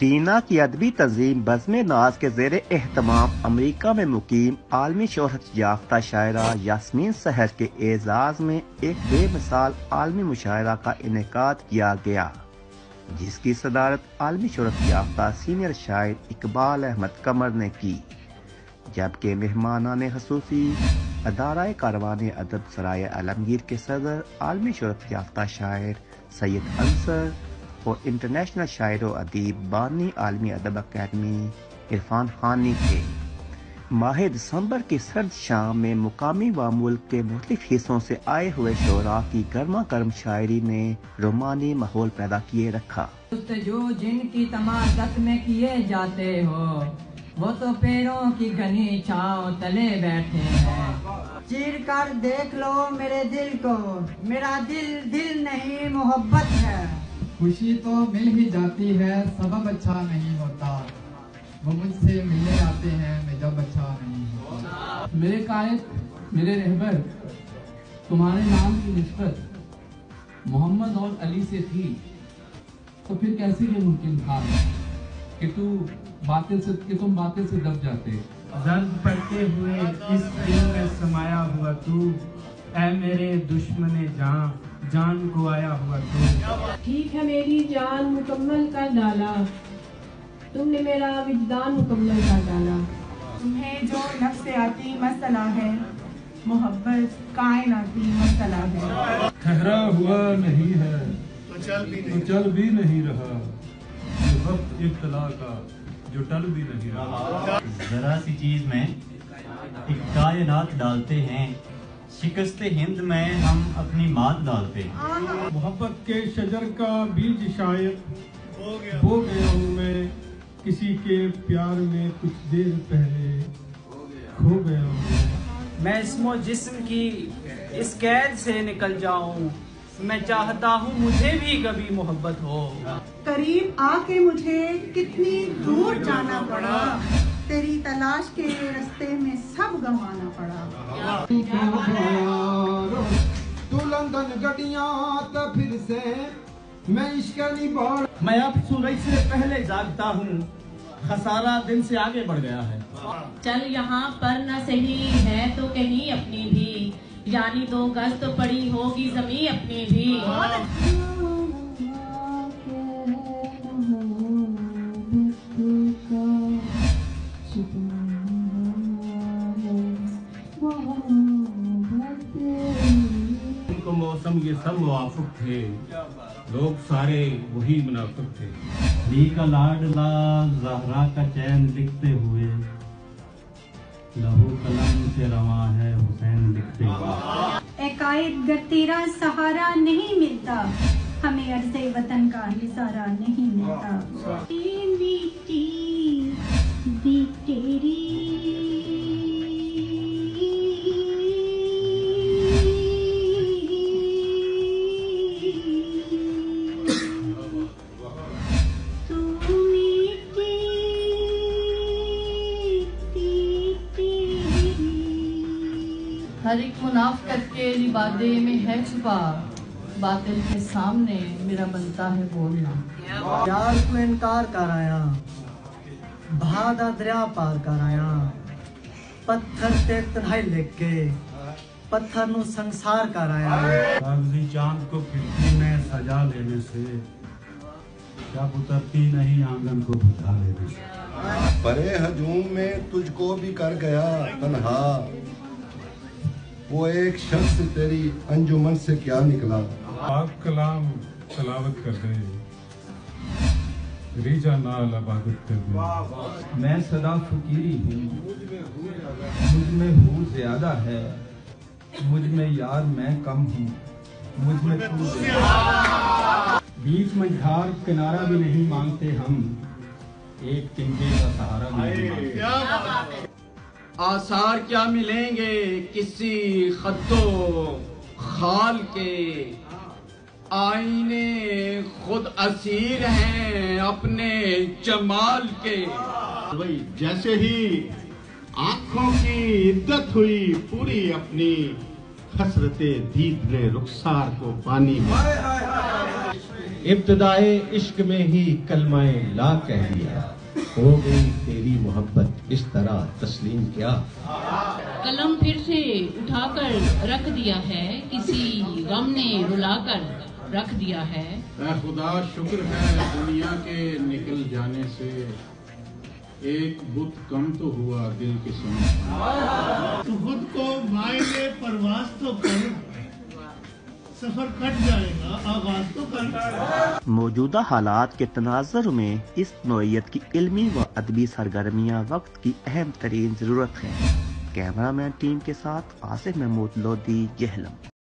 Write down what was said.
Tina کی ادبی تنظیم بزم ناز کے زیر اہتمام امریکہ میں مقیم عالمی شہرت یافتہ شاعرہ یاسمین سحر کے اعزاز میں ایک بے مثال عالمی مشاعرہ کا انعقاد کیا گیا، جس کی صدارت عالمی شہرت یافتہ سینئر شاعر اقبال احمد قمر نے کی، جبکہ مہمانان خصوصی ادارہ کاروان ادب سرائے عالمگیر کے صدر عالمی شہرت یافتہ شاعر سید انصر اور انٹرنیشنل شاعر و ادیب بانی عالمی ادب اکیڈمی عرفان خانی تھے۔ ماہ دسمبر کی سرد شام میں مقامی و ملک کے مختلف حصوں سے آئے ہوئے شعراء کی گرما گرم شاعری نے رومانی ماحول پیدا کیے رکھا۔ جو جن کی تماشت میں کیے جاتے ہو، وہ تو پیروں کی گھنی چھاؤں تلے بیٹھے ہیں۔ چیر کر دیکھ لو میرے دل کو، میرا دل نہیں محبت ہے۔ خوشی تو مل ہی جاتی ہے، سبب اچھا نہیں ہوتا، وہ مجھ سے ملنے آتے ہیں میں جب اچھا نہیں ہوتا۔ میرے قائد، میرے رہبر، تمہارے نام کی نسبت محمد اور علی سے تھی، تو پھر کیسے یہ ممکن تھا کہ تم باتیں سے دب جاتے؟ زرد پڑتے ہوئے اس دل میں سمایا ہوا تو، اے میرے دشمن جان کو آیا ہوا تو۔ ٹھیک ہے میری جان مکمل کر ڈالا، تم نے میرا وجدان مکمل کر ڈالا۔ تمہیں جو نفس آتی مسئلہ ہے، محبت کائناتی مسئلہ ہے۔ ٹھہرا ہوا نہیں ہے تو چل بھی نہیں رہا، یہ وقت ابتلا کا جو ٹل بھی نہیں رہا۔ ذرا سی چیز میں ایک کائنات ڈالتے ہیں، شکست ہند میں ہم اپنی مات ڈالتے ہیں۔ محبت کے شجر کا بیج شاید بو گیا ہوں میں، کسی کے پیار میں کچھ دیر پہلے کھو گیا ہوں۔ میں اسم و جسم کی اس قید سے نکل جاؤں، میں چاہتا ہوں مجھے بھی کبھی محبت ہو۔ قریب آ کے مجھے کتنی دور جانا پڑا، تیری تلاش کے رستے میں سب گنوانا پڑا۔ تو لندن گڈیاں تو پھر سے میں عشق نہیں بڑھ، میں اب سورج سے پہلے جاگتا ہوں، خسارہ دن سے آگے بڑھ گیا ہے۔ چل یہاں پر نہ صحیح ہے تو کہیں اپنی بھی، یعنی 2 گز تو پڑی ہوگی زمین اپنی بھی۔ ان کو موسم یہ سب موافق تھے، لوگ سارے وہی منافق تھے۔ علی کا لاڈلا زہرا کا چین لکھتے ہوئے، لہو قلم سے رواں ہے حسین لکھتے ہوئے۔ اے قائد گر تیرا سہارا نہیں ملتا، ہمیں عرض وطن کا سہارا نہیں ملتا۔ بیٹی بھی تیری ہر ایک منافقت کے لبادے میں ہے چھپا، باطل کے سامنے میرا بنتا ہے بولنا۔ یار کو انکار کر آیا، بہادا دریا پار کر آیا، پتھر تے تنہائی لکھ کے پتھر نو سنسار کر آیا۔ کاغذی چاند کو کھڑکی میں سجا لینے سے جب اترتی نہیں آنگن کو بجھا لینے سے۔ برے ہجوم میں تجھ کو بھی کر گیا تنہا، وہ ایک شخص تیری انجمن سے کیا نکلا۔ پاک کلام تلاوت کر دے، ریجا نال عبادت کر دے۔ میں صدا فقیری ہوں، مجھ میں ہوں زیادہ ہے، مجھ میں یار میں کم ہوں، مجھ میں تو زیادہ۔ بیچ میں جھاڑ کنارہ بھی نہیں مانگتے ہم، ایک تنکے کا سہارا بھی نہیں مانگتے۔ آثار کیا ملیں گے کسی خط و خال کے، آئینے خود اسیر ہیں اپنے جمال کے۔ جیسے ہی آنکھوں کی عدت ہوئی پوری اپنی، حسرت دید نے رخسار کو پانی ابتدائے عشق میں ہی کلمہ لا کہہ دیا، ہو گئی تیری محبت اس طرح تسلیم کیا۔ قلم پھر سے اٹھا کر رکھ دیا ہے، کسی غم نے رلا کر رکھ دیا ہے۔ اے خدا شکر ہے دنیا کے نکل جانے سے، ایک بت کم تو ہوا دل کے سمجھ۔ تو خود کو مائل پرواز تو کر، سفر کٹ جائے گا آغاز تو کر۔ موجودہ حالات کے تناظر میں اس نوعیت کی علمی و ادبی سرگرمیاں وقت کی اہم ترین ضرورت ہیں۔ کیمرہ مین ٹیم کے ساتھ آصف محمود لودھی، جہلم۔